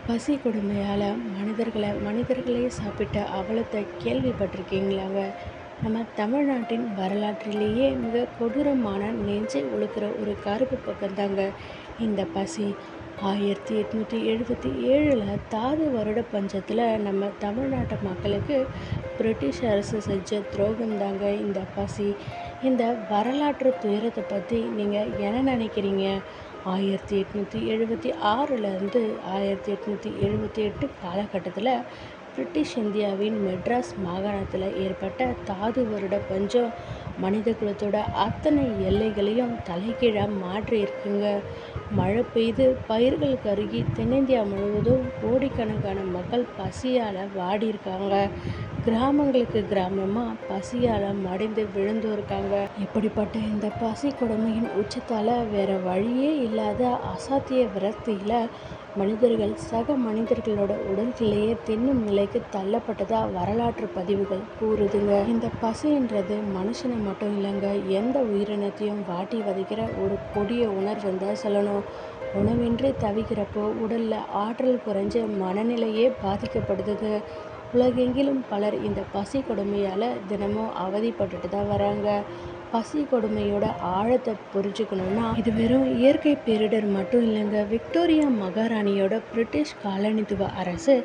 பசி கொடுமையால் மனிதர்களே சாப்பிட்ட அவலத்தை கேள்விப்பட்டிருக்கீங்களாங்க? நம்ம தமிழ்நாட்டின் வரலாற்றிலேயே மிக கொடூரமான நெஞ்சை உழுக்கிற ஒரு கருப்பு பக்கம்தாங்க இந்த பசி. 1877 தாது வருட பஞ்சத்தில் நம்ம தமிழ்நாட்டு மக்களுக்கு பிரிட்டிஷ் அரசு செஞ்ச துரோகம் தாங்க இந்த பசி. இந்த வரலாற்று துயரத்தை பற்றி நீங்கள் என்ன நினைக்கிறீங்க? 1876லேருந்து 1878 காலகட்டத்தில் பிரிட்டிஷ் இந்தியாவின் மெட்ராஸ் மாகாணத்தில் ஏற்பட்ட தாது வருட பஞ்சம் மனித குலத்தோட அத்தனை எல்லைகளையும் தலைகீழாக மாற்றி இருக்குங்க. மழை பெய்து பயிர்கள் கருகி தென்னிந்தியா முழுவதும் கோடிக்கணக்கான மக்கள் பசியால் வாடி இருக்காங்க. கிராமங்களுக்கு கிராமமாக பசியால் மடிந்து விழுந்து இருக்காங்க. இப்படிப்பட்ட இந்த பசி கொடுமையின் உச்சத்தால் வேற வழியே இல்லாத அசாத்திய விரக்தியில் மனிதர்கள் சக மனிதர்களோட உடல்களையே தின்னும் நிலைக்கு தள்ளப்பட்டதா வரலாற்று பதிவுகள் கூறுதுங்க. இந்த பசின்றது மனுஷனை மட்டும் இல்லைங்க, எந்த உயிரினத்தையும் வாட்டி வதைக்கிற ஒரு கொடிய உணர்வுன்னு தான் சொல்லணும். உணவின்றி தவிக்கிறப்போ உடலில் ஆற்றல் குறைஞ்ச மனநிலையே பாதிக்கப்படுதுங்க. உலகெங்கிலும் பலர் இந்த பசி கொடுமையால் தினமும் அவதிப்பட்டுட்டு தான் வராங்க. பசி கொடுமையோட ஆழத்தை புரிஞ்சுக்கணுன்னா இது வெறும் இயற்கை பேரிடர் மட்டும் இல்லைங்க. விக்டோரியா மகாராணியோட பிரிட்டிஷ் காலனித்துவ அரசு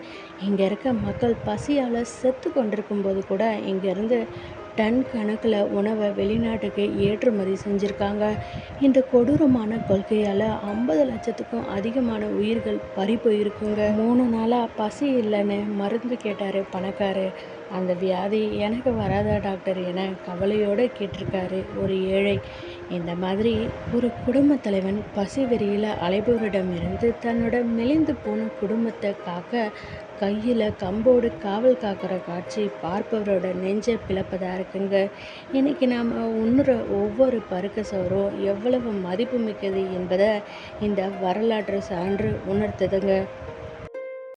இங்கே இருக்க மக்கள் பசியால் செத்து கொண்டிருக்கும் போது கூட இங்கேருந்து டன் கணக்கில் உணவை வெளிநாட்டுக்கு ஏற்றுமதி செஞ்சுருக்காங்க. இந்த கொடூரமான கொள்கையால் 50 லட்சத்துக்கும் அதிகமான உயிர்கள் பறி போயிருக்குங்க. 3 நாளாக பசி இல்லைன்னு மருந்து கேட்டார் பணக்காரு. அந்த வியாதி எனக்கு வராதா டாக்டர் என கவலையோடு கேட்டிருக்காரு ஒரு ஏழை. இந்த மாதிரி ஒரு குடும்ப தலைவன் பசி வெறியில் அலைபவரிடமிருந்து தன்னோட மெலிந்து போன குடும்பத்தை காக்க கையில் கம்போடு காவல் காக்கிற காட்சி பார்ப்பவரோட நெஞ்சை பிளப்பதாக இருக்குங்க. இன்றைக்கி நாம் உண்ணுற ஒவ்வொரு பருக்க சோறும் எவ்வளவு மதிப்பு மிக்கது என்பதை இந்த வரலாற்று சான்று உணர்த்துதுங்க.